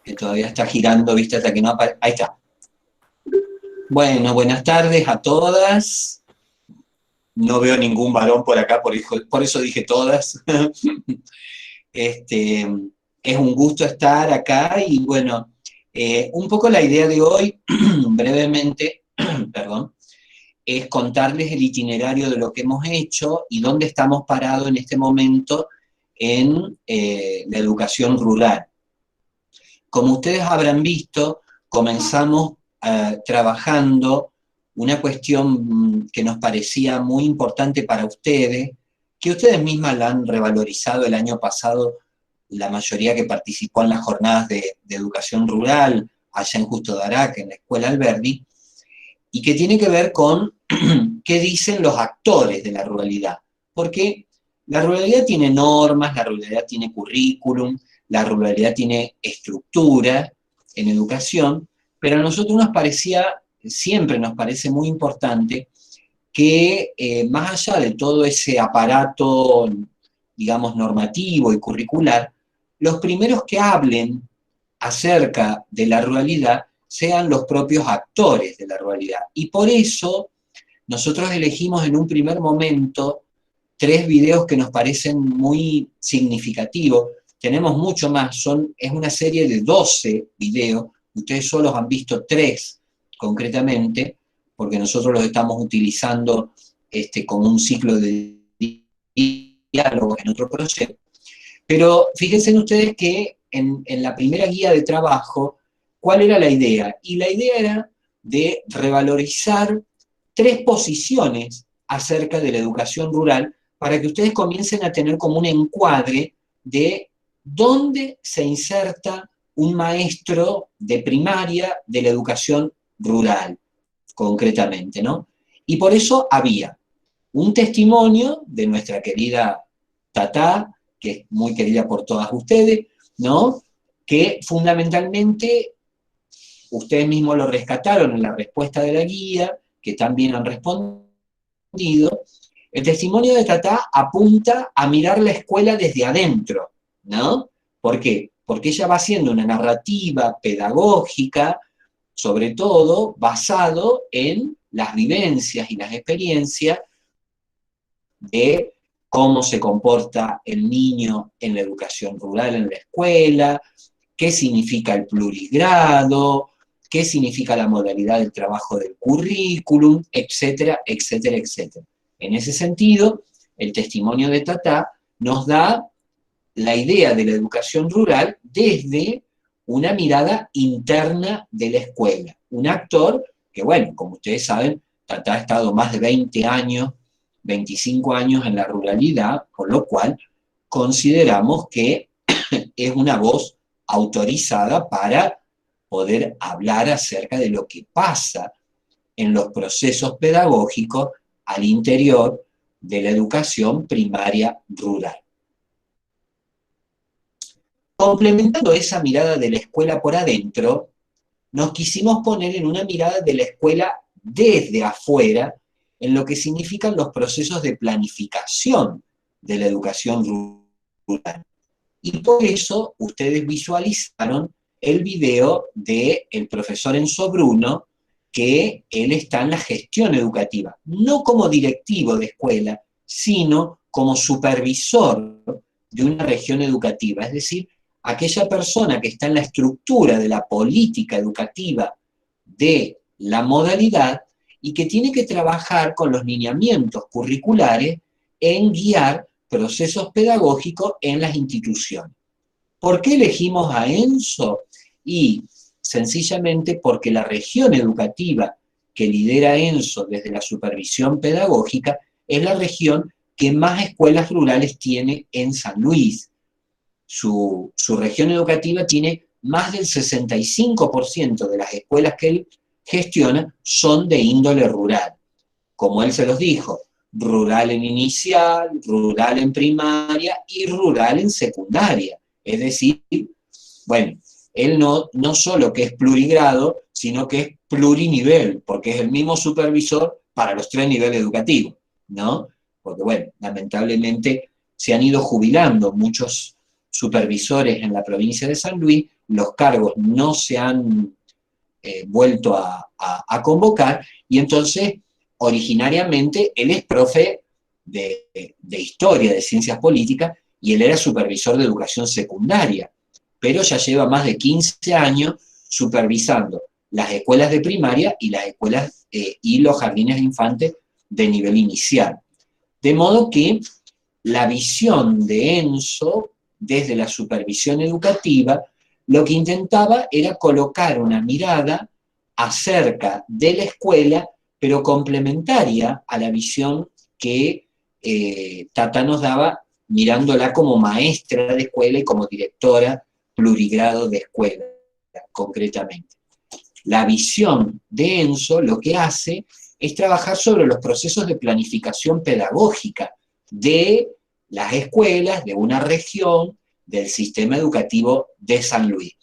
que todavía está girando, ¿viste? Hasta que no aparece. Ahí está. Bueno, buenas tardes a todas. No veo ningún varón por acá, por eso dije todas. Este, es un gusto estar acá y bueno, un poco la idea de hoy, brevemente, perdón, es contarles el itinerario de lo que hemos hecho y dónde estamos parados en este momento en la educación rural. Como ustedes habrán visto, comenzamos trabajando una cuestión que nos parecía muy importante para ustedes, que ustedes mismas la han revalorizado el año pasado, la mayoría que participó en las jornadas de educación rural, allá en Justo de Araque, en la Escuela Alberdi, y que tiene que ver con qué dicen los actores de la ruralidad. Porque la ruralidad tiene normas, la ruralidad tiene currículum, la ruralidad tiene estructura en educación, pero a nosotros nos parecía, siempre nos parece muy importante que más allá de todo ese aparato, digamos, normativo y curricular, los primeros que hablen acerca de la ruralidad sean los propios actores de la ruralidad. Y por eso nosotros elegimos en un primer momento 3 videos que nos parecen muy significativos. Tenemos mucho más, es una serie de 12 videos, ustedes solo han visto 3 concretamente, porque nosotros los estamos utilizando como un ciclo de diálogo en otro proyecto. Pero fíjense ustedes que en la primera guía de trabajo, ¿cuál era la idea? Y la idea era de revalorizar 3 posiciones acerca de la educación rural para que ustedes comiencen a tener como un encuadre de dónde se inserta un maestro de primaria de la educación rural, concretamente, ¿no? Y por eso había un testimonio de nuestra querida Tatá, que es muy querida por todas ustedes, ¿no? Que fundamentalmente ustedes mismos lo rescataron en la respuesta de la guía, que también han respondido. El testimonio de Tatá apunta a mirar la escuela desde adentro, ¿no? ¿Por qué? Porque ella va haciendo una narrativa pedagógica, sobre todo basado en las vivencias y las experiencias de cómo se comporta el niño en la educación rural en la escuela, qué significa el plurigrado, qué significa la modalidad del trabajo del currículum, etcétera, etcétera, etcétera. En ese sentido, el testimonio de Tatá nos da la idea de la educación rural desde una mirada interna de la escuela. Un actor que, bueno, como ustedes saben, Tatá ha estado más de 20 años 25 años en la ruralidad, con lo cual consideramos que es una voz autorizada para poder hablar acerca de lo que pasa en los procesos pedagógicos al interior de la educación primaria rural. Complementando esa mirada de la escuela por adentro, nos quisimos poner en una mirada de la escuela desde afuera, en lo que significan los procesos de planificación de la educación rural. Y por eso ustedes visualizaron el video del profesor Enzo Bruno, que él está en la gestión educativa, no como directivo de escuela, sino como supervisor de una región educativa, es decir, aquella persona que está en la estructura de la política educativa de la modalidad y que tiene que trabajar con los lineamientos curriculares en guiar procesos pedagógicos en las instituciones. ¿Por qué elegimos a Enzo? Y sencillamente porque la región educativa que lidera Enzo desde la supervisión pedagógica es la región que más escuelas rurales tiene en San Luis. Su región educativa tiene más del 65% de las escuelas que él gestiona son de índole rural. Como él se los dijo, rural en inicial, rural en primaria y rural en secundaria. Es decir, bueno, él no solo que es plurigrado, sino que es plurinivel, porque es el mismo supervisor para los 3 niveles educativos, ¿no? Porque, bueno, lamentablemente se han ido jubilando muchos supervisores en la provincia de San Luis los cargos no se han vuelto a convocar, y entonces, originariamente, él es profe de historia, de ciencias políticas, y él era supervisor de educación secundaria, pero ya lleva más de 15 años supervisando las escuelas de primaria y las escuelas y los jardines de infantes de nivel inicial. De modo que la visión de Enzo, desde la supervisión educativa, lo que intentaba era colocar una mirada acerca de la escuela, pero complementaria a la visión que Tata nos daba, mirándola como maestra de escuela y como directora plurigrado de escuela, concretamente. La visión de Enzo lo que hace es trabajar sobre los procesos de planificación pedagógica de las escuelas, de una región, del sistema educativo de San Luis.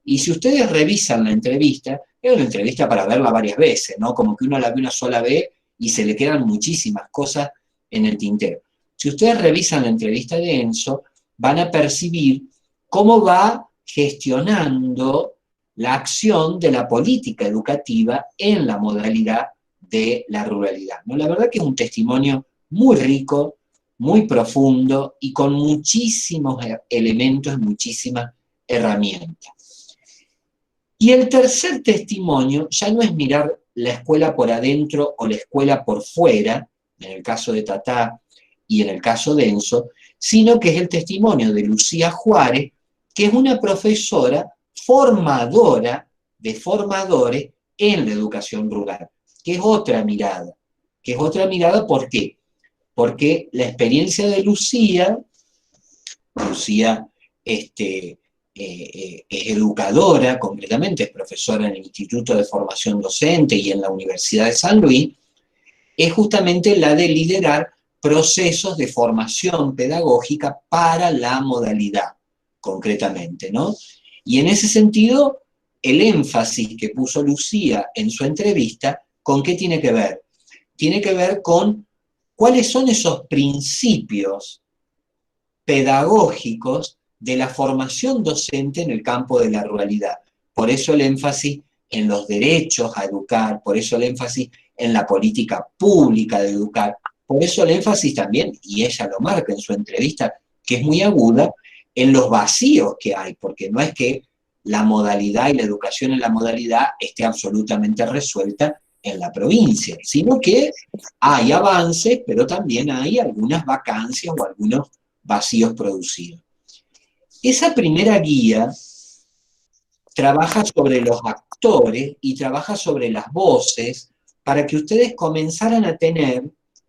Y si ustedes revisan la entrevista, es una entrevista para verla varias veces, ¿no? Como que uno la ve una sola vez y se le quedan muchísimas cosas en el tintero. Si ustedes revisan la entrevista de Enzo, van a percibir cómo va gestionando la acción de la política educativa en la modalidad de la ruralidad, ¿no? La verdad que es un testimonio muy rico, muy profundo y con muchísimos elementos, muchísimas herramientas. Y el tercer testimonio ya no es mirar la escuela por adentro o la escuela por fuera, en el caso de Tatá y en el caso de Enzo, sino que es el testimonio de Lucía Juárez, que es una profesora formadora de formadores en la educación rural, que es otra mirada. ¿Por qué? Porque la experiencia de Lucía es educadora, concretamente es profesora en el Instituto de Formación Docente y en la Universidad de San Luis, es justamente la de liderar procesos de formación pedagógica para la modalidad, concretamente, ¿no? Y en ese sentido, el énfasis que puso Lucía en su entrevista, ¿con qué tiene que ver? Tiene que ver con cuáles son esos principios pedagógicos de la formación docente en el campo de la ruralidad. Por eso el énfasis en los derechos a educar, por eso el énfasis en la política pública de educar, por eso el énfasis también, y ella lo marca en su entrevista, que es muy aguda, en los vacíos que hay, porque no es que la modalidad y la educación en la modalidad esté absolutamente resuelta en la provincia, sino que hay avances, pero también hay algunas vacancias o algunos vacíos producidos. Esa primera guía trabaja sobre los actores y trabaja sobre las voces para que ustedes comenzaran a tener,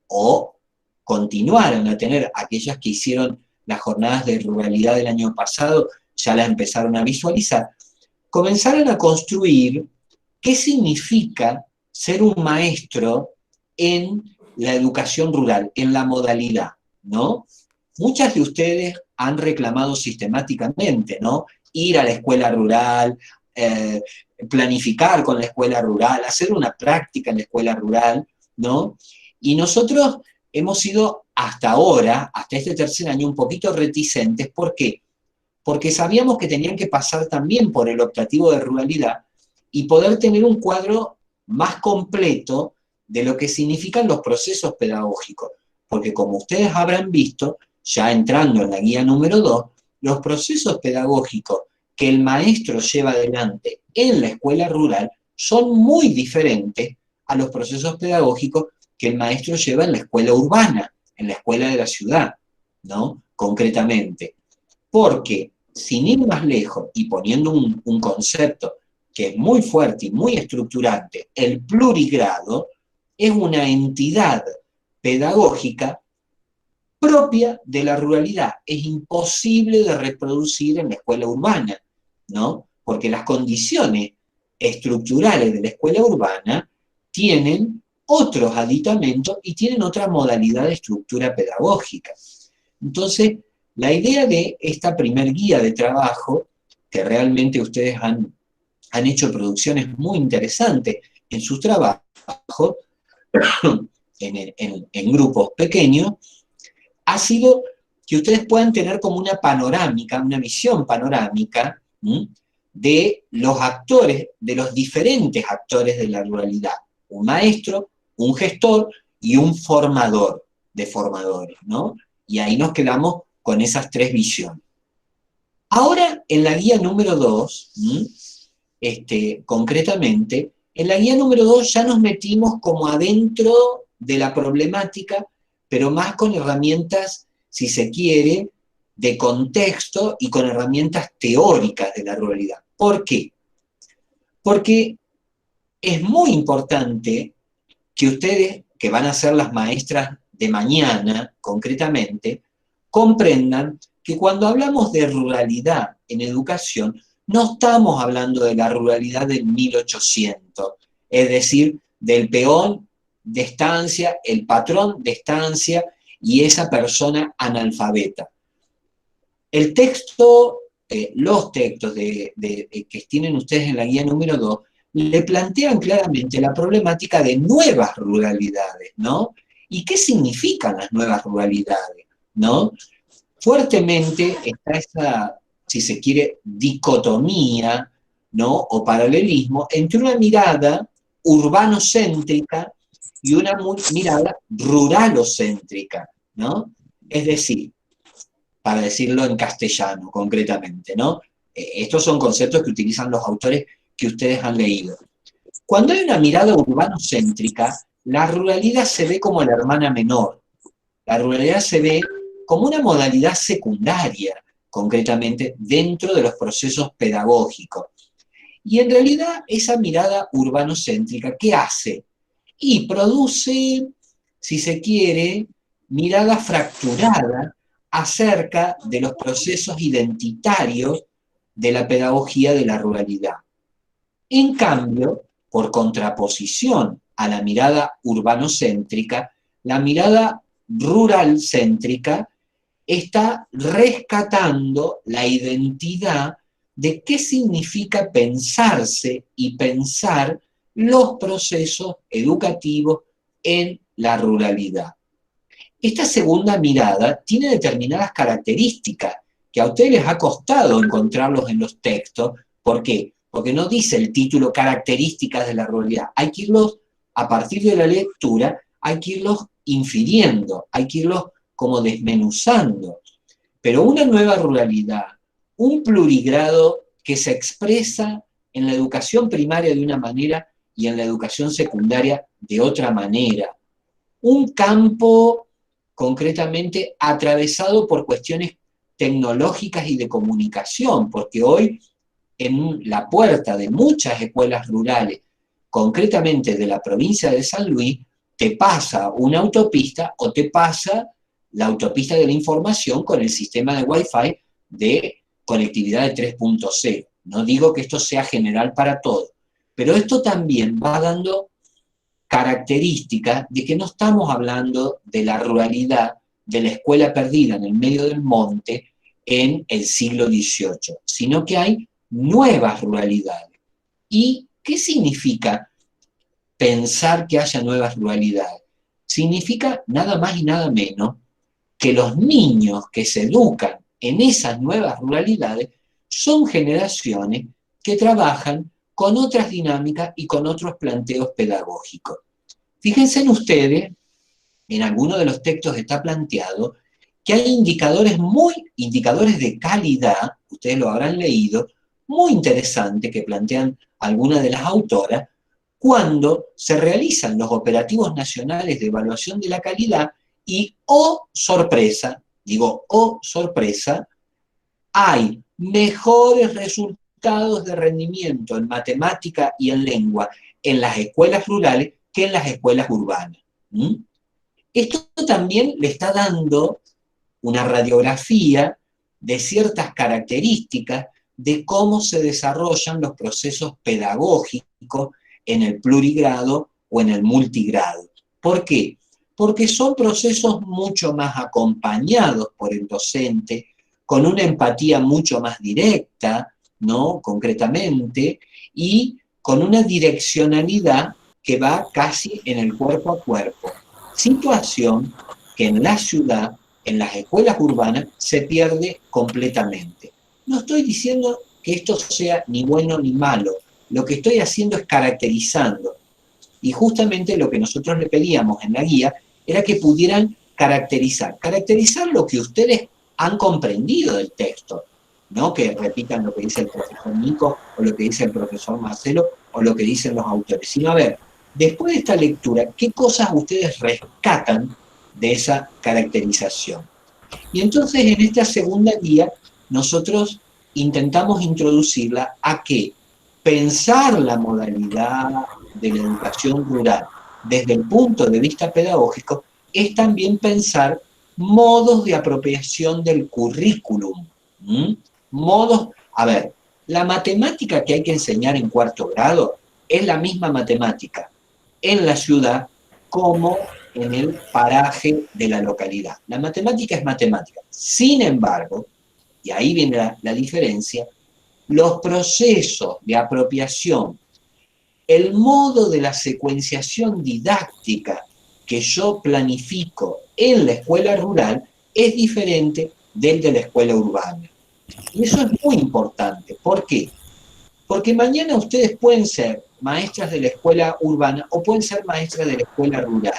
o continuaran a tener, aquellas que hicieron las jornadas de ruralidad del año pasado, ya las empezaron a visualizar, comenzaran a construir qué significa ser un maestro en la educación rural, en la modalidad, ¿no? Muchas de ustedes han reclamado sistemáticamente, ¿no? Ir a la escuela rural, planificar con la escuela rural, hacer una práctica en la escuela rural, ¿no? Y nosotros hemos sido hasta ahora, hasta este tercer año, un poquito reticentes. ¿Por qué? Porque sabíamos que tenían que pasar también por el optativo de ruralidad y poder tener un cuadro más completo de lo que significan los procesos pedagógicos. Porque como ustedes habrán visto, ya entrando en la guía número 2, los procesos pedagógicos que el maestro lleva adelante en la escuela rural son muy diferentes a los procesos pedagógicos que el maestro lleva en la escuela urbana, en la escuela de la ciudad, ¿no? Concretamente. Porque, sin ir más lejos y poniendo un concepto que es muy fuerte y muy estructurante, el plurigrado es una entidad pedagógica propia de la ruralidad. Es imposible de reproducir en la escuela urbana, ¿no? Porque las condiciones estructurales de la escuela urbana tienen otros aditamentos y tienen otra modalidad de estructura pedagógica. Entonces, la idea de esta primer guía de trabajo, que realmente ustedes han hecho producciones muy interesantes en sus trabajos, en grupos pequeños, ha sido que ustedes puedan tener como una panorámica, una visión panorámica, de los actores, de los diferentes actores de la ruralidad. Un maestro, un gestor y un formador de formadores, ¿no? Y ahí nos quedamos con esas tres visiones. Ahora, en la guía número 2, concretamente, en la guía número 2 ya nos metimos como adentro de la problemática, pero más con herramientas, si se quiere, de contexto y con herramientas teóricas de la ruralidad. ¿Por qué? Porque es muy importante que ustedes, que van a ser las maestras de mañana, concretamente, comprendan que cuando hablamos de ruralidad en educación, no estamos hablando de la ruralidad del 1800, es decir, del peón de estancia, el patrón de estancia y esa persona analfabeta. El texto, los textos que tienen ustedes en la guía número 2, le plantean claramente la problemática de nuevas ruralidades, ¿no? ¿Y qué significan las nuevas ruralidades, ¿no? Fuertemente está esa, si se quiere, dicotomía, ¿no? O paralelismo entre una mirada urbanocéntrica y una mirada ruralocéntrica, ¿no? Es decir, para decirlo en castellano concretamente, ¿no? Estos son conceptos que utilizan los autores que ustedes han leído. Cuando hay una mirada urbanocéntrica, la ruralidad se ve como la hermana menor. La ruralidad se ve como una modalidad secundaria, concretamente, dentro de los procesos pedagógicos. Y en realidad, esa mirada urbanocéntrica, ¿qué hace? Y produce, si se quiere, mirada fracturada acerca de los procesos identitarios de la pedagogía de la ruralidad. En cambio, por contraposición a la mirada urbanocéntrica, la mirada ruralcéntrica está rescatando la identidad de qué significa pensarse y pensar los procesos educativos en la ruralidad. Esta segunda mirada tiene determinadas características que a ustedes les ha costado encontrarlos en los textos. ¿Por qué? Porque no dice el título características de la ruralidad. Hay que irlos, a partir de la lectura, hay que irlos infiriendo, hay que irlos como desmenuzando. Pero una nueva ruralidad, un plurigrado que se expresa en la educación primaria de una manera y en la educación secundaria de otra manera. Un campo concretamente atravesado por cuestiones tecnológicas y de comunicación, porque hoy en la puerta de muchas escuelas rurales, concretamente de la provincia de San Luis, te pasa una autopista o te pasa la autopista de la información con el sistema de Wi-Fi de conectividad de 3.0. No digo que esto sea general para todos, pero esto también va dando características de que no estamos hablando de la ruralidad de la escuela perdida en el medio del monte en el siglo XVIII, sino que hay nuevas ruralidades. ¿Y qué significa pensar que haya nuevas ruralidades? Significa nada más y nada menos que los niños que se educan en esas nuevas ruralidades son generaciones que trabajan con otras dinámicas y con otros planteos pedagógicos. Fíjense en ustedes, en alguno de los textos está planteado que hay indicadores de calidad, ustedes lo habrán leído, muy interesantes que plantean algunas de las autoras, cuando se realizan los operativos nacionales de evaluación de la calidad y, oh sorpresa, hay mejores resultados de rendimiento en matemática y en lengua en las escuelas rurales que en las escuelas urbanas. Esto también le está dando una radiografía de ciertas características de cómo se desarrollan los procesos pedagógicos en el plurigrado o en el multigrado. ¿Por qué? Porque son procesos mucho más acompañados por el docente, con una empatía mucho más directa, ¿no? Concretamente, y con una direccionalidad que va casi en el cuerpo a cuerpo. Situación que en la ciudad, en las escuelas urbanas, se pierde completamente. No estoy diciendo que esto sea ni bueno ni malo. Lo que estoy haciendo es caracterizando. Y justamente lo que nosotros le pedíamos en la guía era que pudieran caracterizar. Caracterizar lo que ustedes han comprendido del texto. No que repitan lo que dice el profesor Nico, o lo que dice el profesor Marcelo, o lo que dicen los autores. Sino, a ver, después de esta lectura, ¿qué cosas ustedes rescatan de esa caracterización? Y entonces en esta segunda guía nosotros intentamos introducirla a que pensar la modalidad de la educación rural desde el punto de vista pedagógico es también pensar modos de apropiación del currículum. Modos, a ver, la matemática que hay que enseñar en cuarto grado es la misma matemática en la ciudad como en el paraje de la localidad. La matemática es matemática. Sin embargo, y ahí viene la diferencia, los procesos de apropiación, el modo de la secuenciación didáctica que yo planifico en la escuela rural es diferente del de la escuela urbana. Y eso es muy importante. ¿Por qué? Porque mañana ustedes pueden ser maestras de la escuela urbana o pueden ser maestras de la escuela rural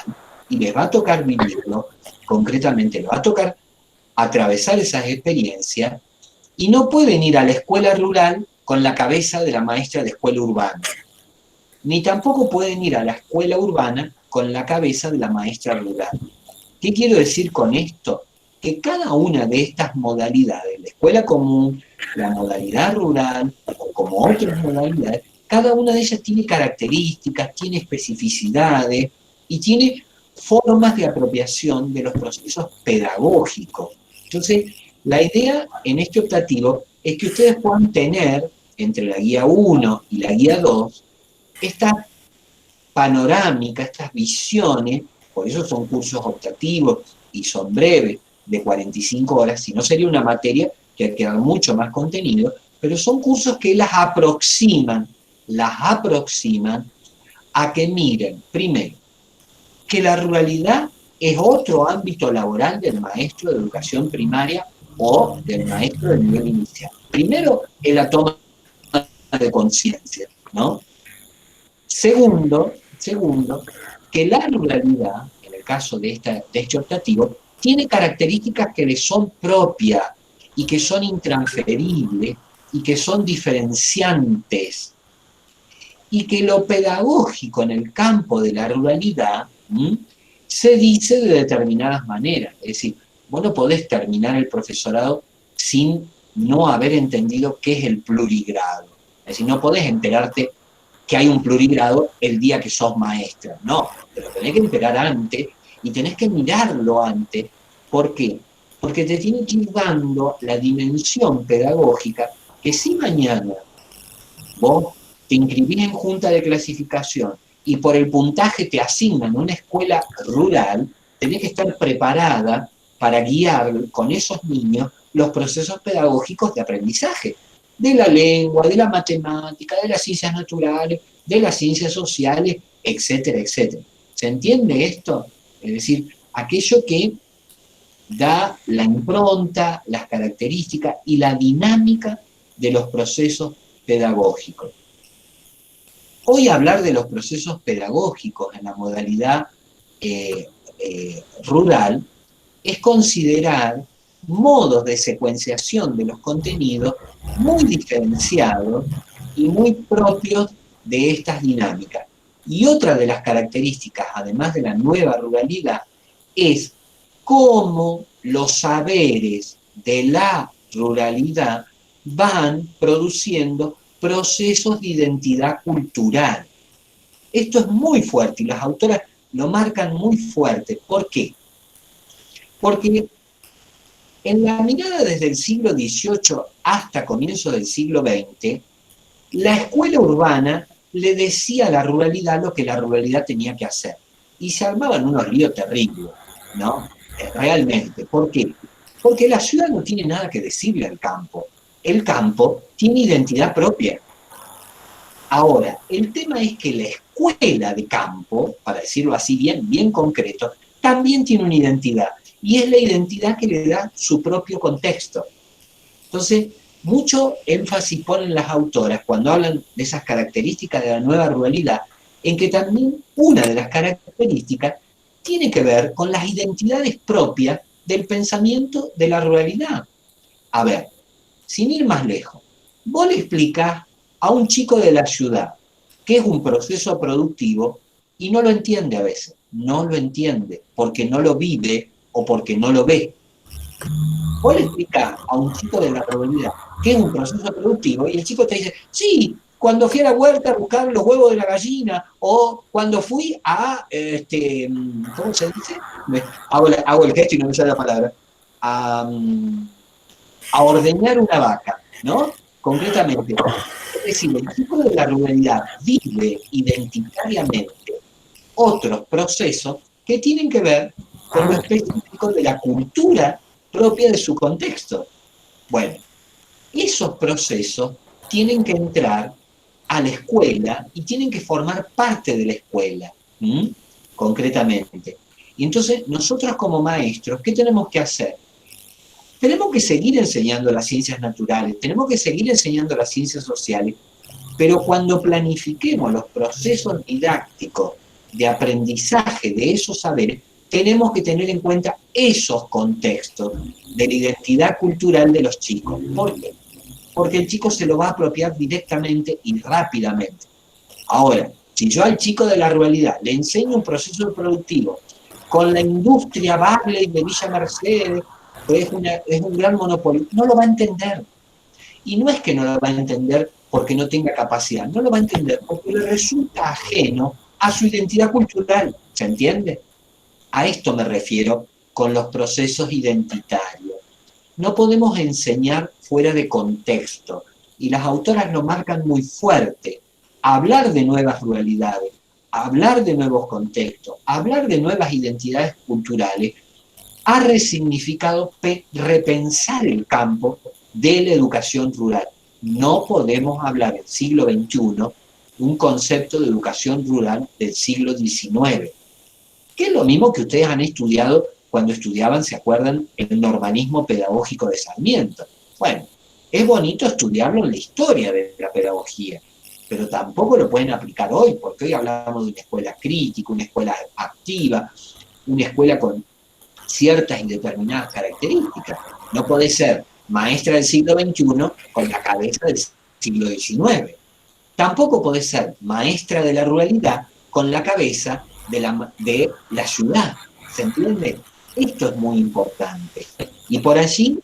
y les va a tocar vivirlo, concretamente les va a tocar atravesar esas experiencias y no pueden ir a la escuela rural con la cabeza de la maestra de escuela urbana, ni tampoco pueden ir a la escuela urbana con la cabeza de la maestra rural. ¿Qué quiero decir con esto? Que cada una de estas modalidades, la escuela común, la modalidad rural o como otras modalidades, cada una de ellas tiene características, tiene especificidades y tiene formas de apropiación de los procesos pedagógicos. Entonces, la idea en este optativo es que ustedes puedan tener entre la guía 1 y la guía 2 esta panorámica, estas visiones, por eso son cursos optativos y son breves, de 45 horas, si no sería una materia que queda mucho más contenido, pero son cursos que las aproximan a que miren, primero, que la ruralidad es otro ámbito laboral del maestro de educación primaria o del maestro de nivel inicial. Primero, es la toma de conciencia, ¿no? Segundo, que la ruralidad, en el caso de este optativo, tiene características que le son propias y que son intransferibles y que son diferenciantes. Y que lo pedagógico en el campo de la ruralidad se dice de determinadas maneras. Es decir, vos no podés terminar el profesorado sin no haber entendido qué es el plurigrado. Es decir, no podés enterarte que hay un plurigrado el día que sos maestra. No, te lo tenés que enterar antes y tenés que mirarlo antes. ¿Por qué? Porque te tiene que ir dando la dimensión pedagógica que si mañana vos te inscribís en junta de clasificación y por el puntaje te asignan una escuela rural, tenés que estar preparada para guiar con esos niños los procesos pedagógicos de aprendizaje, de la lengua, de la matemática, de las ciencias naturales, de las ciencias sociales, etcétera, etcétera. ¿Se entiende esto? Es decir, aquello que da la impronta, las características y la dinámica de los procesos pedagógicos. Hoy hablar de los procesos pedagógicos en la modalidad rural es considerar modos de secuenciación de los contenidos muy diferenciados y muy propios de estas dinámicas. Y otra de las características, además de la nueva ruralidad, es cómo los saberes de la ruralidad van produciendo procesos de identidad cultural. Esto es muy fuerte y las autoras lo marcan muy fuerte. ¿Por qué? Porque en la mirada desde el siglo XVIII hasta comienzos del siglo XX, la escuela urbana le decía a la ruralidad lo que la ruralidad tenía que hacer. Y se armaban unos líos terribles, ¿no? Realmente. ¿Por qué? Porque la ciudad no tiene nada que decirle al campo. El campo tiene identidad propia. Ahora, el tema es que la escuela de campo, para decirlo así bien concreto, también tiene una identidad. Y es la identidad que le da su propio contexto. Entonces, mucho énfasis ponen las autoras cuando hablan de esas características de la nueva ruralidad, en que también una de las características tiene que ver con las identidades propias del pensamiento de la ruralidad. A ver, sin ir más lejos, vos le explicás a un chico de la ciudad qué es un proceso productivo y no lo entiende a veces, no lo entiende porque no lo vive o porque no lo ve. Vos le explicás a un chico de la ruralidad qué es un proceso productivo y el chico te dice, sí, cuando fui a la huerta a buscar los huevos de la gallina o cuando fui a, ¿cómo se dice? Hago el gesto y no me sale la palabra. A, a ordeñar una vaca, ¿no? Concretamente. Es decir, el chico de la ruralidad vive identitariamente otros procesos que tienen que ver con lo específico de la cultura propia de su contexto. Bueno, esos procesos tienen que entrar a la escuela y tienen que formar parte de la escuela, concretamente. Y entonces nosotros como maestros, ¿qué tenemos que hacer? Tenemos que seguir enseñando las ciencias naturales, tenemos que seguir enseñando las ciencias sociales, pero cuando planifiquemos los procesos didácticos de aprendizaje de esos saberes, tenemos que tener en cuenta esos contextos de la identidad cultural de los chicos. ¿Por qué? Porque el chico se lo va a apropiar directamente y rápidamente. Ahora, si yo al chico de la ruralidad le enseño un proceso productivo con la industria Barley de Villa Mercedes, que es un gran monopolio, no lo va a entender. Y no es que no lo va a entender porque no tenga capacidad, no lo va a entender porque le resulta ajeno a su identidad cultural, ¿se entiende? A esto me refiero con los procesos identitarios. No podemos enseñar fuera de contexto, y las autoras lo marcan muy fuerte. Hablar de nuevas ruralidades, hablar de nuevos contextos, hablar de nuevas identidades culturales, ha resignificado repensar el campo de la educación rural. No podemos hablar en el siglo XXI un concepto de educación rural del siglo XIX, que es lo mismo que ustedes han estudiado cuando estudiaban, ¿se acuerdan?, el normalismo pedagógico de Sarmiento. Bueno, es bonito estudiarlo en la historia de la pedagogía, pero tampoco lo pueden aplicar hoy, porque hoy hablamos de una escuela crítica, una escuela activa, una escuela con ciertas y determinadas características. No puede ser maestra del siglo XXI con la cabeza del siglo XIX. Tampoco puede ser maestra de la ruralidad con la cabeza de la ciudad. ¿Se entiende? Esto es muy importante. Y por allí,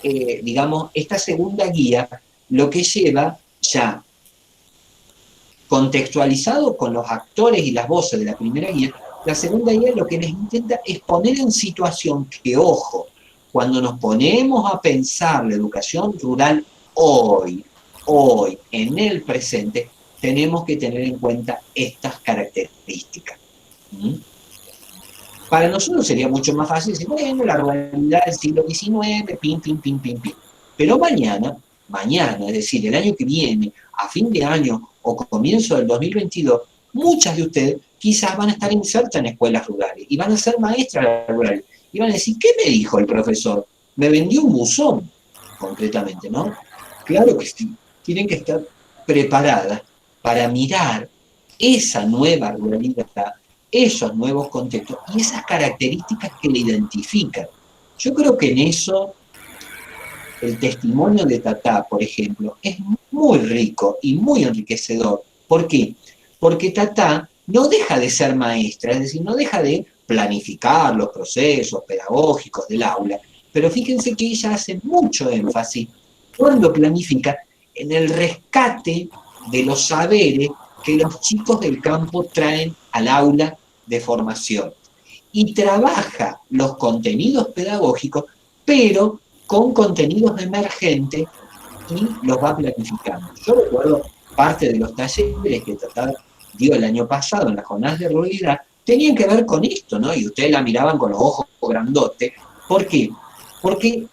digamos, esta segunda guía lo que lleva ya contextualizado con los actores y las voces de la primera guía, la segunda guía lo que les intenta es poner en situación que, ojo, cuando nos ponemos a pensar la educación rural hoy, en el presente, tenemos que tener en cuenta estas características. Para nosotros sería mucho más fácil decir, bueno, la ruralidad del siglo XIX, pim, pim, pim, pim, pim. Pero mañana, es decir, el año que viene, a fin de año o comienzo del 2022, muchas de ustedes quizás van a estar insertas en escuelas rurales y van a ser maestras rurales. Y van a decir, ¿qué me dijo el profesor? Me vendió un buzón, concretamente, ¿no? Claro que sí, tienen que estar preparadas para mirar esa nueva ruralidad, esos nuevos contextos y esas características que le identifican. Yo creo que en eso el testimonio de Tatá, por ejemplo, es muy rico y muy enriquecedor. ¿Por qué? Porque Tatá no deja de ser maestra, es decir, no deja de planificar los procesos pedagógicos del aula, pero fíjense que ella hace mucho énfasis cuando planifica en el rescate de los saberes que los chicos del campo traen al aula de formación. Y trabaja los contenidos pedagógicos, pero con contenidos emergentes y los va planificando. Yo recuerdo parte de los talleres que Tatá dio el año pasado en las jornadas de ruralidad, tenían que ver con esto, ¿no? Y ustedes la miraban con los ojos grandotes. ¿Por qué? Porque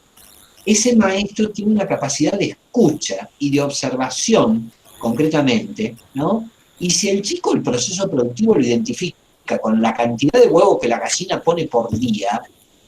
ese maestro tiene una capacidad de escucha y de observación, concretamente, ¿no? Y si el chico el proceso productivo lo identifica con la cantidad de huevos que la gallina pone por día,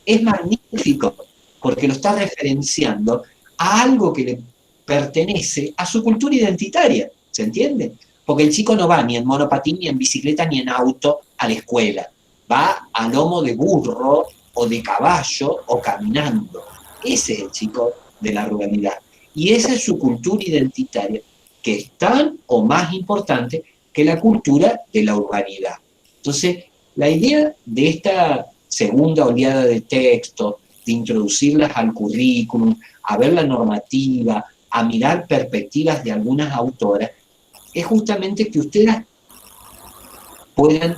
es magnífico, porque lo está referenciando a algo que pertenece a su cultura identitaria, ¿se entiende? Porque el chico no va ni en monopatín, ni en bicicleta, ni en auto a la escuela. Va a lomo de burro o de caballo o caminando. Ese es el chico de la ruralidad. Y esa es su cultura identitaria, que es tan o más importante que la cultura de la urbanidad. Entonces, la idea de esta segunda oleada de texto, de introducirlas al currículum, a ver la normativa, a mirar perspectivas de algunas autoras, es justamente que ustedes puedan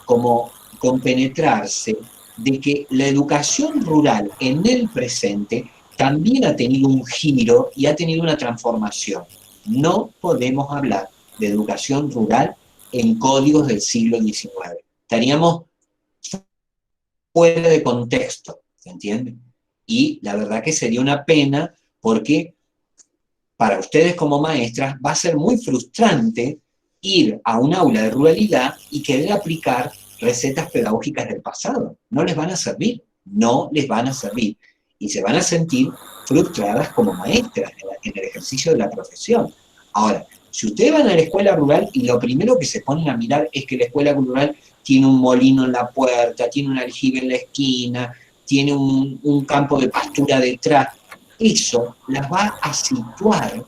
como compenetrarse de que la educación rural en el presente también ha tenido un giro y ha tenido una transformación. No podemos hablar de educación rural en códigos del siglo XIX. Estaríamos fuera de contexto, ¿se entiende? Y la verdad que sería una pena porque para ustedes como maestras va a ser muy frustrante ir a un aula de ruralidad y querer aplicar recetas pedagógicas del pasado. No les van a servir, no les van a servir. Y se van a sentir frustradas como maestras en el ejercicio de la profesión. Ahora, si ustedes van a la escuela rural y lo primero que se ponen a mirar es que la escuela rural tiene un molino en la puerta, tiene un aljibe en la esquina, tiene un campo de pastura detrás, eso las va a situar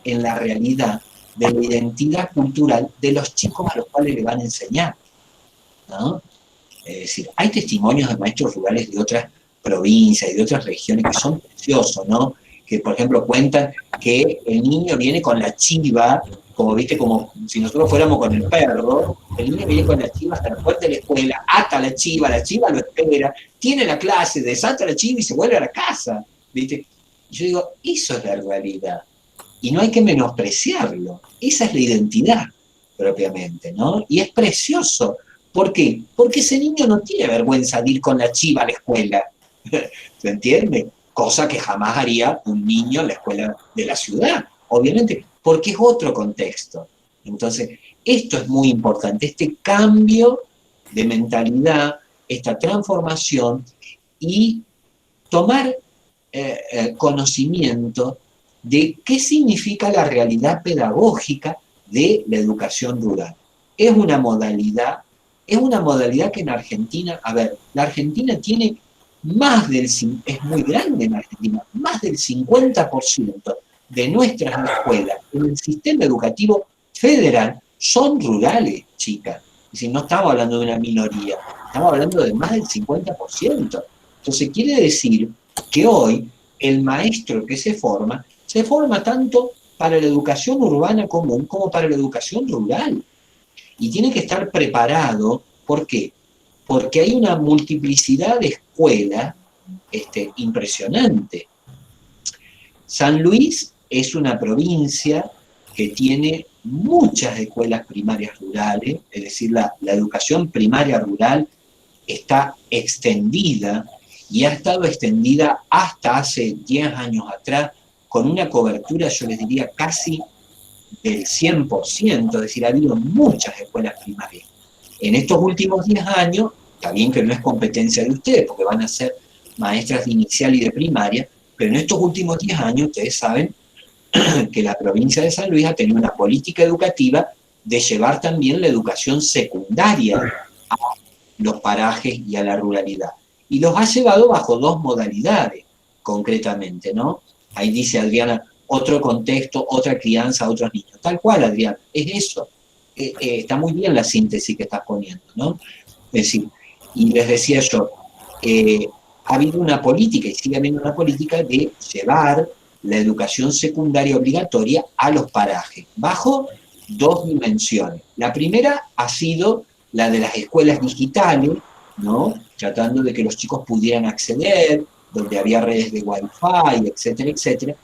en la realidad de la identidad cultural de los chicos a los cuales le van a enseñar, ¿no? Es decir, hay testimonios de maestros rurales de otras provincias y de otras regiones que son preciosos, ¿no? Que, por ejemplo, cuentan que el niño viene con la chiva, como viste, como si nosotros fuéramos con el perro, el niño viene con la chiva hasta la puerta de la escuela, ata la chiva lo espera, tiene la clase, desata la chiva y se vuelve a la casa, ¿viste? Y yo digo, eso es la realidad. Y no hay que menospreciarlo. Esa es la identidad, propiamente, ¿no? Y es precioso. ¿Por qué? Porque ese niño no tiene vergüenza de ir con la chiva a la escuela. ¿Se entiende? Cosa que jamás haría un niño en la escuela de la ciudad, obviamente, porque es otro contexto. Entonces, esto es muy importante, este cambio de mentalidad, esta transformación y tomar conocimiento de qué significa la realidad pedagógica de la educación rural. Es una modalidad que en Argentina, a ver, la Argentina tiene es muy grande en Argentina, más del 50% de nuestras escuelas en el sistema educativo federal son rurales, chicas. Es decir, no estamos hablando de una minoría, estamos hablando de más del 50%. Entonces quiere decir que hoy el maestro que se forma tanto para la educación urbana común como para la educación rural. Y tiene que estar preparado, ¿por qué? Porque hay una multiplicidad de escuelas impresionante. San Luis es una provincia que tiene muchas escuelas primarias rurales, es decir, la educación primaria rural está extendida y ha estado extendida hasta hace 10 años atrás con una cobertura, yo les diría, casi del 100%, es decir, ha habido muchas escuelas primarias. En estos últimos 10 años, está bien que no es competencia de ustedes, porque van a ser maestras de inicial y de primaria, pero en estos últimos 10 años ustedes saben que la provincia de San Luis ha tenido una política educativa de llevar también la educación secundaria a los parajes y a la ruralidad. Y los ha llevado bajo dos modalidades, concretamente, ¿no? Ahí dice Adriana, otro contexto, otra crianza, otros niños. Tal cual, Adriana, es eso. Está muy bien la síntesis que estás poniendo, ¿no? Es decir, y les decía yo, ha habido una política, y sigue habiendo una política de llevar la educación secundaria obligatoria a los parajes, bajo dos dimensiones. La primera ha sido la de las escuelas digitales, ¿no? Tratando de que los chicos pudieran acceder, donde había redes de Wi-Fi, etcétera, etcétera.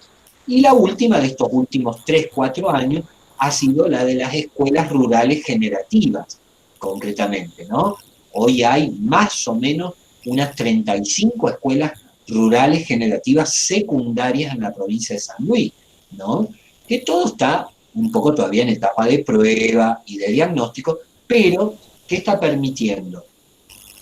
Y la última de estos últimos 3, 4 años ha sido la de las escuelas rurales generativas, concretamente, ¿no? Hoy hay más o menos unas 35 escuelas rurales generativas secundarias en la provincia de San Luis, ¿no? Que todo está un poco todavía en etapa de prueba y de diagnóstico, pero ¿qué está permitiendo?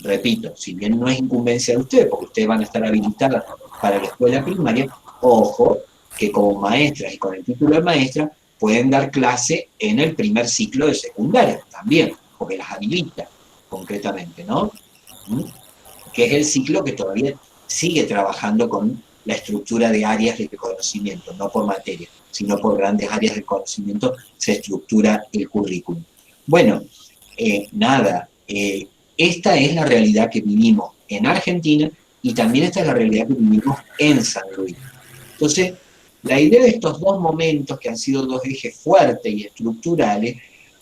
Repito, si bien no es incumbencia de ustedes, porque ustedes van a estar habilitadas para la escuela primaria, ojo, que como maestras y con el título de maestra pueden dar clase en el primer ciclo de secundaria también, porque las habilita concretamente, ¿no? ¿Mm? Que es el ciclo que todavía sigue trabajando con la estructura de áreas de conocimiento, no por materia, sino por grandes áreas de conocimiento se estructura el currículum. Bueno, esta es la realidad que vivimos en Argentina y también esta es la realidad que vivimos en San Luis. Entonces, la idea de estos dos momentos, que han sido dos ejes fuertes y estructurales,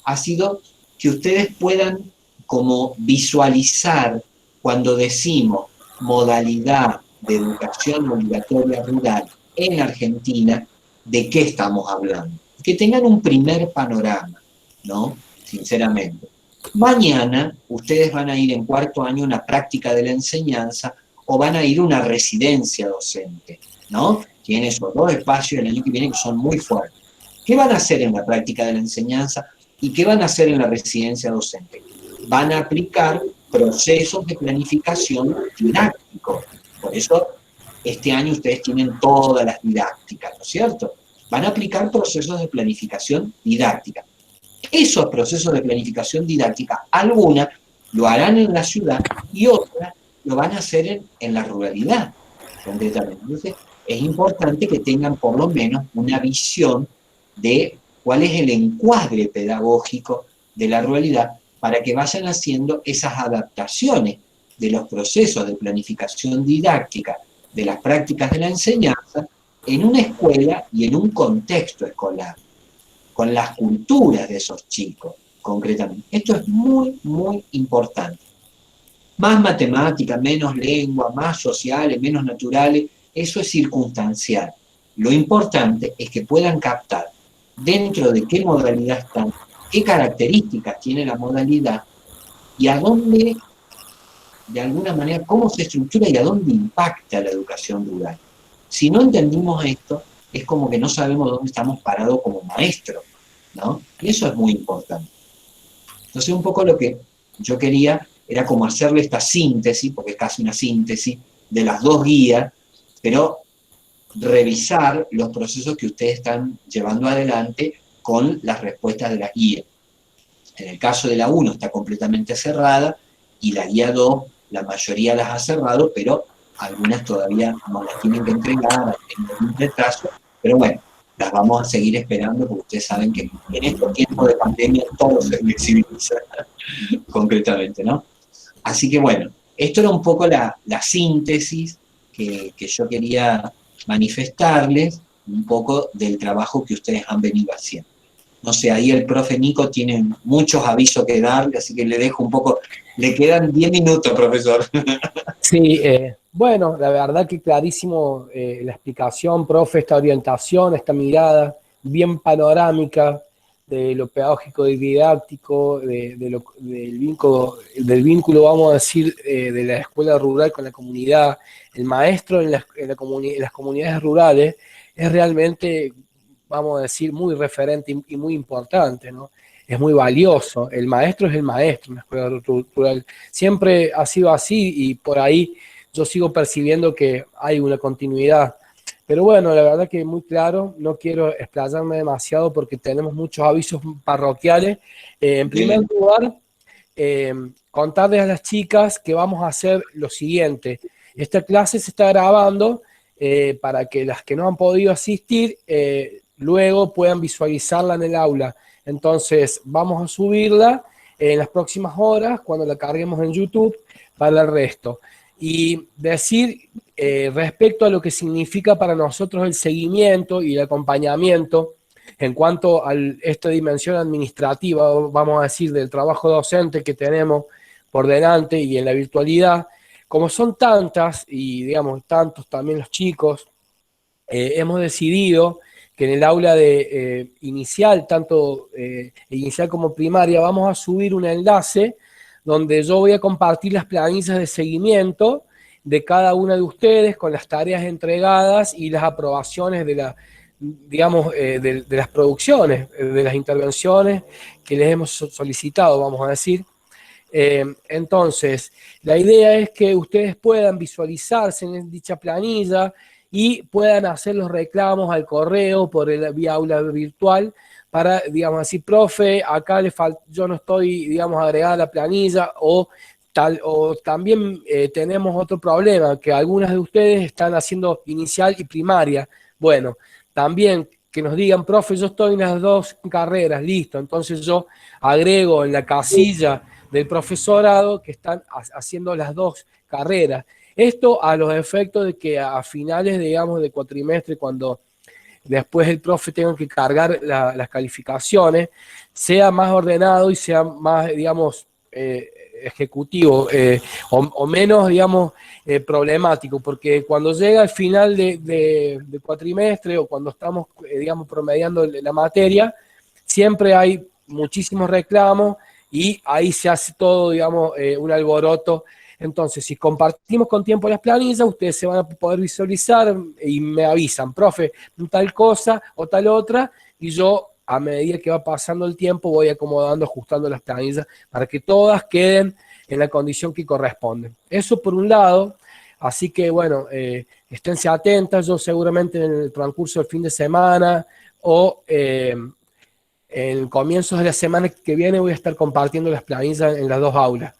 ha sido que ustedes puedan como visualizar cuando decimos modalidad de educación obligatoria rural en Argentina, de qué estamos hablando. Que tengan un primer panorama, ¿no? Sinceramente. Mañana ustedes van a ir en cuarto año a una práctica de la enseñanza o van a ir a una residencia docente, ¿no? Tienen esos dos espacios el año que viene que son muy fuertes. ¿Qué van a hacer en la práctica de la enseñanza y qué van a hacer en la residencia docente? Van a aplicar procesos de planificación didácticos. Por eso, este año ustedes tienen todas las didácticas, ¿no es cierto? Van a aplicar procesos de planificación didáctica. Esos procesos de planificación didáctica, algunas lo harán en la ciudad y otras lo van a hacer en la ruralidad, concretamente. Entonces, es importante que tengan por lo menos una visión de cuál es el encuadre pedagógico de la ruralidad para que vayan haciendo esas adaptaciones de los procesos de planificación didáctica de las prácticas de la enseñanza en una escuela y en un contexto escolar, con las culturas de esos chicos, concretamente. Esto es muy, muy importante. Más matemática, menos lengua, más sociales, menos naturales, eso es circunstancial. Lo importante es que puedan captar dentro de qué modalidad están, qué características tiene la modalidad y a dónde, de alguna manera, cómo se estructura y a dónde impacta la educación rural. Si no entendimos esto, es como que no sabemos dónde estamos parados como maestros, ¿no? Y eso es muy importante. Entonces, un poco lo que yo quería era como hacerle esta síntesis, porque es casi una síntesis, de las dos guías, pero revisar los procesos que ustedes están llevando adelante con las respuestas de las guías. En el caso de la 1 está completamente cerrada y la guía 2, la mayoría las ha cerrado, pero algunas todavía no las tienen que entregar, tienen un retraso, pero bueno, las vamos a seguir esperando porque ustedes saben que en estos tiempos de pandemia todo se flexibiliza concretamente, ¿no? Así que bueno, esto era un poco la síntesis que yo quería manifestarles, un poco del trabajo que ustedes han venido haciendo. No sé, ahí el profe Nico tiene muchos avisos que darle, así que le dejo un poco, le quedan 10 minutos, profesor. Sí, bueno, la verdad que clarísimo la explicación, profe, esta orientación, esta mirada bien panorámica de lo pedagógico y didáctico, del vínculo, vamos a decir, de la escuela rural con la comunidad. El maestro en las comunidades rurales es realmente, vamos a decir, muy referente y muy importante, ¿no? Es muy valioso. El maestro es el maestro en la escuela rural. Siempre ha sido así y por ahí yo sigo percibiendo que hay una continuidad. Pero bueno, la verdad que muy claro, no quiero explayarme demasiado porque tenemos muchos avisos parroquiales. En primer lugar, contarles a las chicas que vamos a hacer lo siguiente. Esta clase se está grabando para que las que no han podido asistir luego puedan visualizarla en el aula. Entonces, vamos a subirla en las próximas horas, cuando la carguemos en YouTube, para el resto. Y decir respecto a lo que significa para nosotros el seguimiento y el acompañamiento en cuanto a esta dimensión administrativa, vamos a decir, del trabajo docente que tenemos por delante y en la virtualidad, como son tantas y digamos tantos también los chicos, hemos decidido que en el aula de inicial, tanto inicial como primaria, vamos a subir un enlace donde yo voy a compartir las planillas de seguimiento de cada una de ustedes con las tareas entregadas y las aprobaciones de la, digamos, de las producciones, de las intervenciones que les hemos solicitado, vamos a decir. Entonces, la idea es que ustedes puedan visualizarse en dicha planilla y puedan hacer los reclamos al correo por el vía aula virtual para, digamos así, profe, acá yo no estoy, digamos, agregada a la planilla o también tenemos otro problema, que algunas de ustedes están haciendo inicial y primaria. Bueno, también que nos digan, profe, yo estoy en las dos carreras, listo. Entonces yo agrego en la casilla del profesorado que están haciendo las dos carreras. Esto a los efectos de que a finales, digamos, de cuatrimestre, cuando después el profe tenga que cargar las calificaciones, sea más ordenado y sea más, digamos, ejecutivo o menos, digamos, problemático, porque cuando llega el final de cuatrimestre o cuando estamos, digamos, promediando la materia, siempre hay muchísimos reclamos y ahí se hace todo, digamos, un alboroto. Entonces, si compartimos con tiempo las planillas, ustedes se van a poder visualizar y me avisan, profe, tal cosa o tal otra, y yo a medida que va pasando el tiempo voy acomodando, ajustando las planillas para que todas queden en la condición que corresponde. Eso por un lado, así que bueno, esténse atentas, yo seguramente en el transcurso del fin de semana o en comienzos de la semana que viene voy a estar compartiendo las planillas en las dos aulas.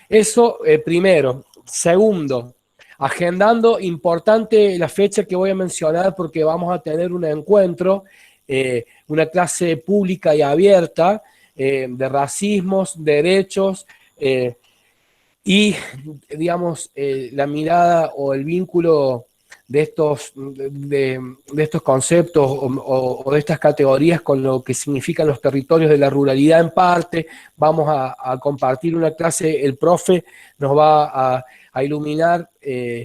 Eso primero. Segundo, agendando importante la fecha que voy a mencionar porque vamos a tener un encuentro, una clase pública y abierta de racismos, derechos y, digamos, la mirada o el vínculo de estos conceptos o de estas categorías con lo que significan los territorios de la ruralidad en parte. Vamos a compartir una clase, el profe nos va a iluminar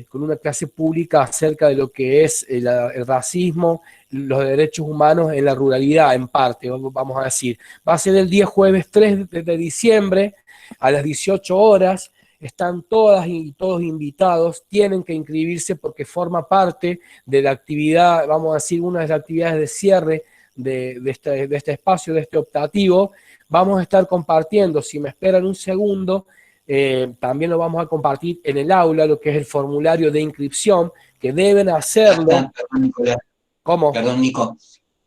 con una clase pública acerca de lo que es el racismo, los derechos humanos en la ruralidad en parte, vamos a decir. Va a ser el día jueves 3 de diciembre a las 18 horas. Están todas y todos invitados, tienen que inscribirse porque forma parte de la actividad, vamos a decir, una de las actividades de cierre de este espacio, de este optativo. Vamos a estar compartiendo, si me esperan un segundo, también lo vamos a compartir en el aula, lo que es el formulario de inscripción, que deben hacerlo. Perdón, Nicolás. ¿Cómo? Perdón, Nico.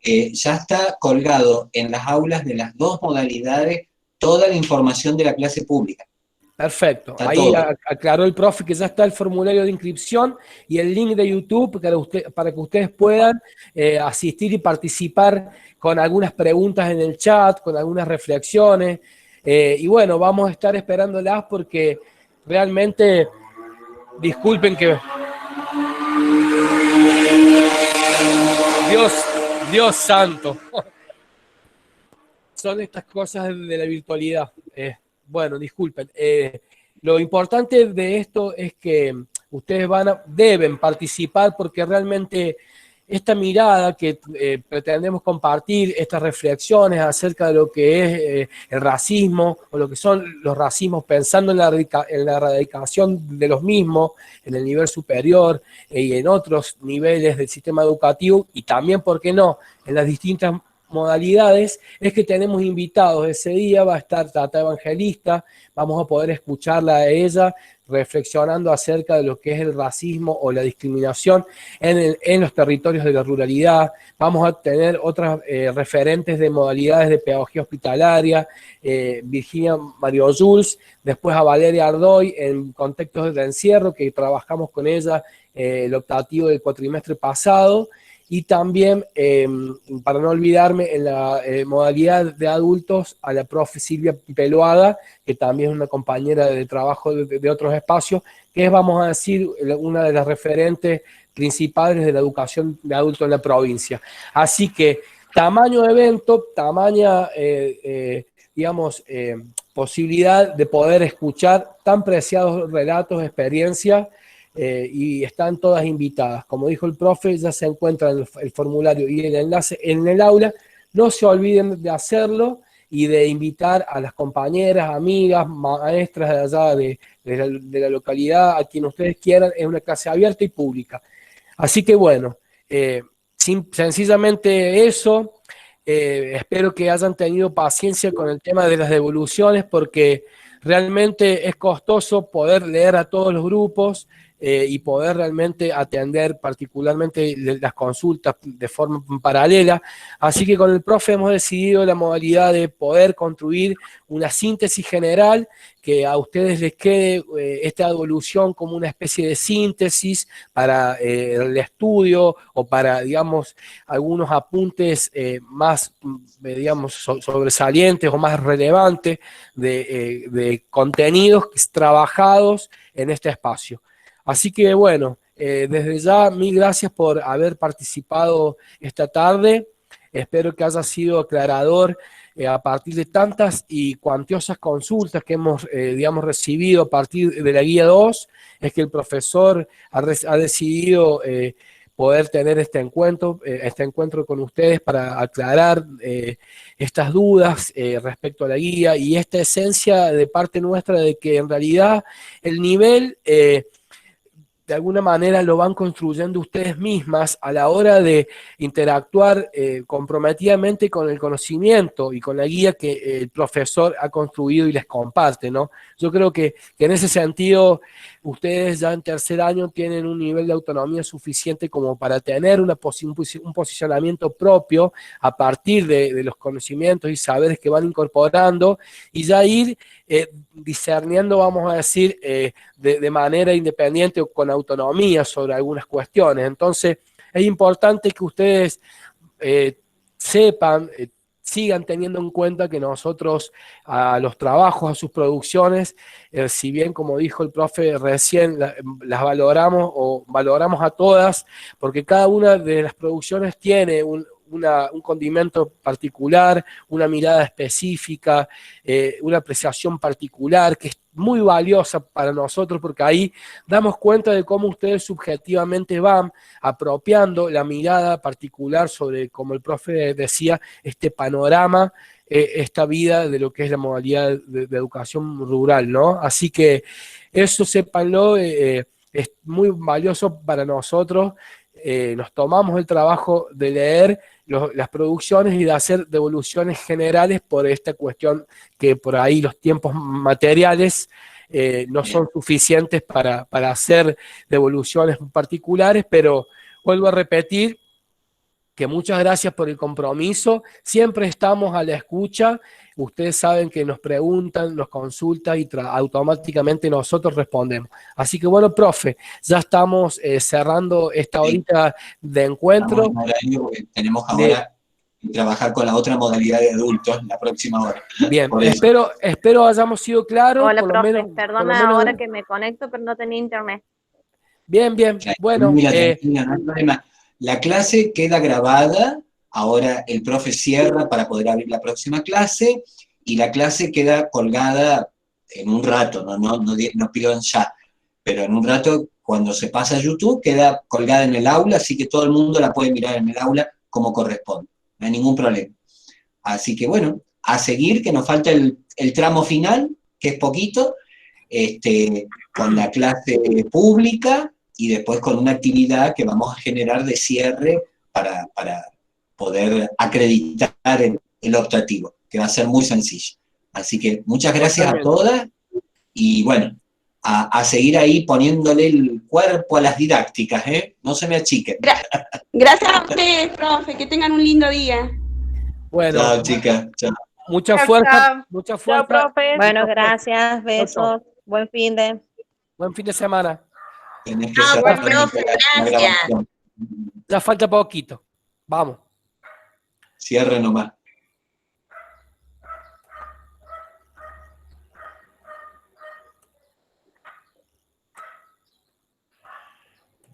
Ya está colgado en las aulas de las dos modalidades toda la información de la clase pública. Perfecto. Está ahí todo. aclaró el profe que ya está el formulario de inscripción y el link de YouTube para que ustedes puedan asistir y participar con algunas preguntas en el chat, con algunas reflexiones. Y bueno, vamos a estar esperándolas porque realmente, disculpen que... Dios santo. Son estas cosas de la virtualidad. Bueno, disculpen. Lo importante de esto es que ustedes deben participar porque realmente esta mirada que pretendemos compartir, estas reflexiones acerca de lo que es el racismo o lo que son los racismos, pensando en la erradicación de los mismos en el nivel superior y en otros niveles del sistema educativo y también, ¿por qué no?, en las distintas modalidades, es que tenemos invitados. Ese día va a estar Tata Evangelista, vamos a poder escucharla a ella reflexionando acerca de lo que es el racismo o la discriminación en los territorios de la ruralidad. Vamos a tener otras referentes de modalidades de pedagogía hospitalaria, Virginia Mario Jules, después a Valeria Ardoy en contextos de encierro, que trabajamos con ella el optativo del cuatrimestre pasado. Y también, para no olvidarme, en la modalidad de adultos, a la profe Silvia Peloada, que también es una compañera de trabajo de otros espacios, que es, vamos a decir, una de las referentes principales de la educación de adultos en la provincia. Así que, tamaño de evento, tamaña, digamos, posibilidad de poder escuchar tan preciados relatos, experiencias, y están todas invitadas. Como dijo el profe, ya se encuentra el formulario y el enlace en el aula. No se olviden de hacerlo y de invitar a las compañeras, amigas, maestras de allá de la localidad, a quien ustedes quieran. Es una clase abierta y pública. Así que bueno, sencillamente eso. Espero que hayan tenido paciencia con el tema de las devoluciones porque realmente es costoso poder leer a todos los grupos. y poder realmente atender particularmente las consultas de forma paralela. Así que con el profe hemos decidido la modalidad de poder construir una síntesis general, que a ustedes les quede esta evolución como una especie de síntesis para el estudio o para, digamos, algunos apuntes más, digamos, sobresalientes o más relevantes de contenidos trabajados en este espacio. Así que bueno, desde ya mil gracias por haber participado esta tarde. Espero que haya sido aclarador a partir de tantas y cuantiosas consultas que hemos, digamos, recibido a partir de la guía 2, es que el profesor ha decidido poder tener este encuentro con ustedes para aclarar estas dudas respecto a la guía y esta esencia de parte nuestra de que en realidad el nivel de alguna manera lo van construyendo ustedes mismas a la hora de interactuar comprometidamente con el conocimiento y con la guía que el profesor ha construido y les comparte, ¿no? Yo creo que en ese sentido ustedes ya en tercer año tienen un nivel de autonomía suficiente como para tener un posicionamiento propio a partir de los conocimientos y saberes que van incorporando y ya ir discerniendo, vamos a decir, de manera independiente o con autonomía sobre algunas cuestiones. Entonces, es importante que ustedes sepan, sigan teniendo en cuenta que nosotros a los trabajos, a sus producciones, si bien, como dijo el profe recién, las valoramos o valoramos a todas, porque cada una de las producciones tiene un condimento particular, una mirada específica, una apreciación particular que es muy valiosa para nosotros porque ahí damos cuenta de cómo ustedes subjetivamente van apropiando la mirada particular sobre, como el profe decía, este panorama, esta vida de lo que es la modalidad de educación rural, ¿no? Así que eso sépanlo, es muy valioso para nosotros. Nos tomamos el trabajo de leer las producciones y de hacer devoluciones generales por esta cuestión que por ahí los tiempos materiales no son suficientes para hacer devoluciones particulares, pero vuelvo a repetir que muchas gracias por el compromiso, siempre estamos a la escucha, ustedes saben que nos preguntan, nos consultan y automáticamente nosotros respondemos. Así que bueno, profe, ya estamos cerrando esta horita de encuentro. Tenemos ahora que trabajar con la otra modalidad de adultos la próxima hora. Bien, espero hayamos sido claros. Hola, por profe, lo menos, perdona ahora que me conecto, pero no tenía internet. Bien, bueno. Mira, tranquila, no hay problema. La clase queda grabada, ahora el profe cierra para poder abrir la próxima clase, y la clase queda colgada en un rato, no pidan ya, pero en un rato, cuando se pasa a YouTube, queda colgada en el aula, así que todo el mundo la puede mirar en el aula como corresponde, no hay ningún problema. Así que bueno, a seguir, que nos falta el tramo final, que es poquito, con la clase pública, y después con una actividad que vamos a generar de cierre para poder acreditar el optativo, que va a ser muy sencillo. Así que muchas gracias a todas, y bueno, a seguir ahí poniéndole el cuerpo a las didácticas, no se me achiquen. Gracias a ustedes, profe, que tengan un lindo día. Bueno, chao, chicas, chao. Mucha fuerza, mucha fuerza. Chao, profe. Bueno, gracias, besos, buen fin de semana. Tenés que ser buen profe, gracias. Ya falta poquito. Vamos. Cierre nomás.